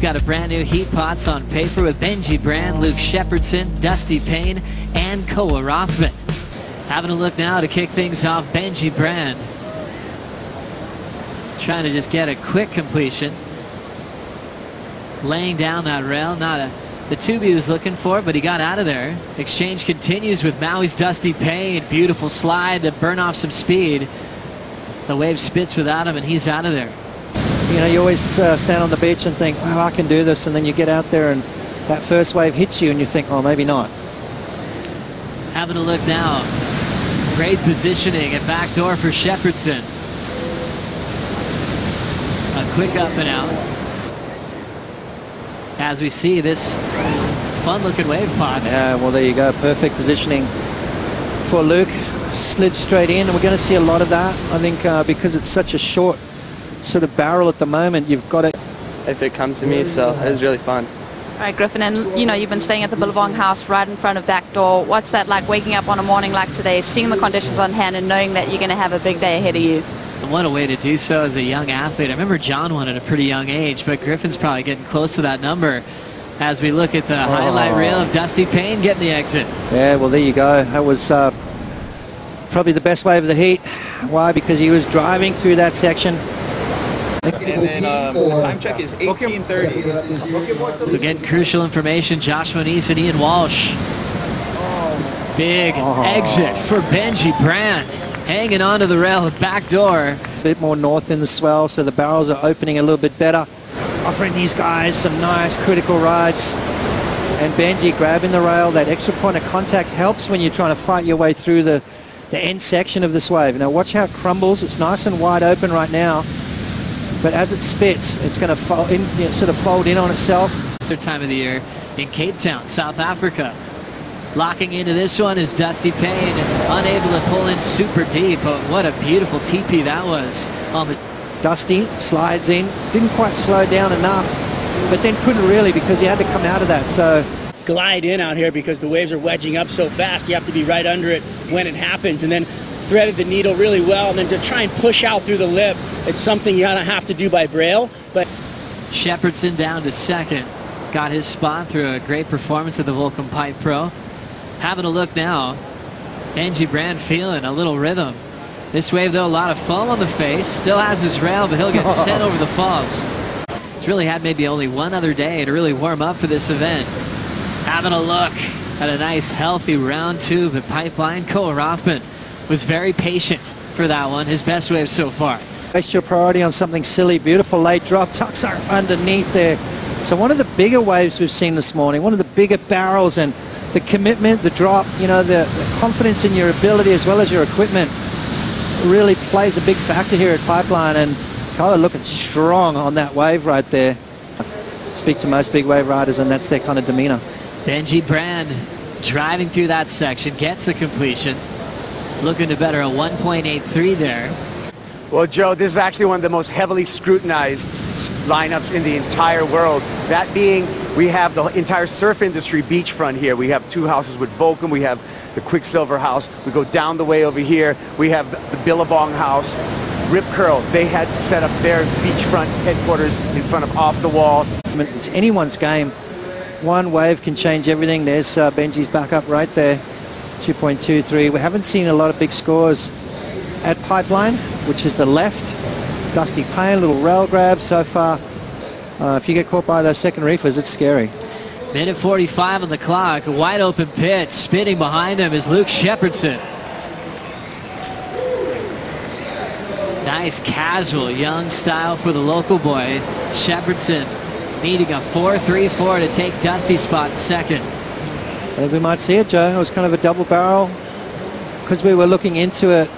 got a brand new heat pots on paper with Benji Brand, Luke Shepardson, Dusty Payne, and Koa Rothman. Having a look now to kick things off, Benji Brand. Trying to just get a quick completion. Laying down that rail, not the tube he was looking for, but he got out of there. Exchange continues with Maui's Dusty Payne. Beautiful slide to burn off some speed. The wave spits without him, and he's out of there. You know, you always stand on the beach and think, wow, I can do this, and then you get out there and that first wave hits you and you think, oh, maybe not. Having a look now. Great positioning at backdoor for Shepardson. A quick up and out. As we see this fun-looking wave pots. Yeah, well, there you go. Perfect positioning for Luke. Slid straight in, and we're going to see a lot of that. I think because it's such a short sort of barrel at the moment, you've got it. If it comes to me, so it was really fun. All right, Griffin, and you know, you've been staying at the Billabong house right in front of backdoor. What's that like, waking up on a morning like today, seeing the conditions on hand and knowing that you're going to have a big day ahead of you? And what a way to do so as a young athlete. I remember John won at a pretty young age, but Griffin's probably getting close to that number as we look at the highlight reel of Dusty Payne getting the exit. Yeah, well, there you go. That was probably the best wave of the heat. Why? Because he was driving through that section. And then time check is 18:30. So getting crucial information, Joshua Neese and Ian Walsh. Big exit for Benji Brand. Hanging onto the rail at back door. A bit more north in the swell, so the barrels are opening a little bit better. Offering these guys some nice critical rides. And Benji grabbing the rail. That extra point of contact helps when you're trying to fight your way through the end section of this wave. Now watch how it crumbles. It's nice and wide open right now. But as it spits, it's going to fold in, sort of fold in on itself. Third time of the year in Cape Town, South Africa. Locking into this one is Dusty Payne, unable to pull in super deep, but what a beautiful TP that was on the... Dusty slides in, didn't quite slow down enough, but then couldn't really because he had to come out of that, so... Glide in out here because the waves are wedging up so fast, you have to be right under it when it happens, and then threaded the needle really well, and then to try and push out through the lip, it's something you have to do by braille, but... Shepardson down to second, got his spot through a great performance of the Vulcan Pipe Pro. Having a look now, Benji Brand feeling a little rhythm. This wave, though, a lot of foam on the face. Still has his rail, but he'll get sent over the falls. He's really had maybe only one other day to really warm up for this event. Having a look at a nice, healthy round tube at Pipeline. Koa Rothman was very patient for that one. His best wave so far. Waste your priority on something silly. Beautiful late drop. Tucks are underneath there. So one of the bigger waves we've seen this morning, one of the bigger barrels, and the commitment, the drop, you know, the confidence in your ability as well as your equipment really plays a big factor here at Pipeline, and Koa looking strong on that wave right there. Speak to most big wave riders and that's their kind of demeanor. Benji Brand driving through that section, gets the completion, looking to better a 1.83 there. Well, Joe, this is actually one of the most heavily scrutinized lineups in the entire world. That being, we have the entire surf industry beachfront here. We have two houses with Vulcan. We have the Quicksilver house. We go down the way over here. We have the Billabong house. Rip Curl, they had set up their beachfront headquarters in front of Off the Wall. It's anyone's game. One wave can change everything. There's Benji's back up right there, 2.23. We haven't seen a lot of big scores at Pipeline, which is the left. Dusty Payne, little rail grab so far. If you get caught by those second reefers, it's scary. Minute 45 on the clock, a wide open pit. Spinning behind him is Luke Shepardson. Nice casual young style for the local boy. Shepardson needing a 4.34 to take Dusty's spot in second. I think we might see it, Joe. It was kind of a double barrel. Because we were looking into it,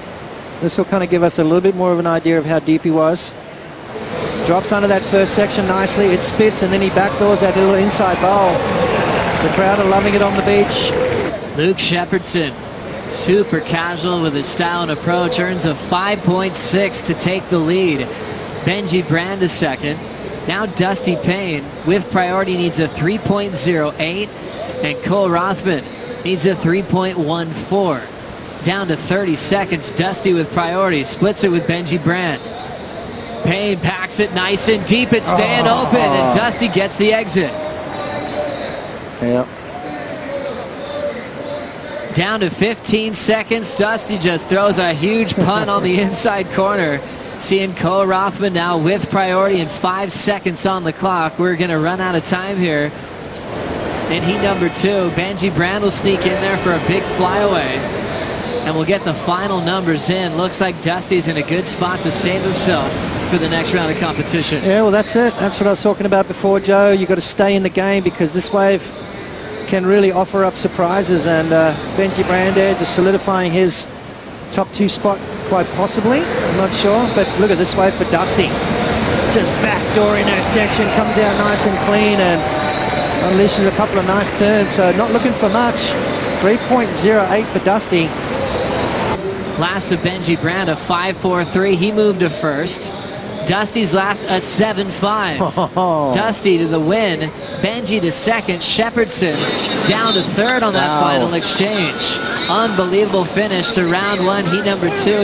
this will kind of give us a little bit more of an idea of how deep he was. Drops under that first section nicely. It spits, and then he backdoors that little inside bowl. The crowd are loving it on the beach. Luke Shepardson, super casual with his style and approach, earns a 5.6 to take the lead. Benji Brand is second. Now Dusty Payne with priority needs a 3.08, and Koa Rothman needs a 3.14. Down to 30 seconds. Dusty with priority, splits it with Benji Brand. Payne packs it nice and deep. It's staying open, and Dusty gets the exit. Yeah. Down to 15 seconds. Dusty just throws a huge punt on the inside corner. Seeing Cole Rothman now with priority and 5 seconds on the clock. We're going to run out of time here. In heat number 2, Benji Brand will sneak in there for a big flyaway. And we'll get the final numbers in. Looks like Dusty's in a good spot to save himself for the next round of competition. Yeah, well, that's it. That's what I was talking about before, Joe. You've got to stay in the game because this wave can really offer up surprises. And Benji Brand there just solidifying his top 2 spot quite possibly. I'm not sure. But look at this wave for Dusty. Just backdoor in that section. Comes out nice and clean and unleashes a couple of nice turns. So not looking for much. 3.08 for Dusty. Last of Benji Brand, a 5.43. He moved to first. Dusty's last, a 7.5. Dusty to the win. Benji to second. Shepardson down to third on that final exchange. Unbelievable finish to round 1, heat number 2.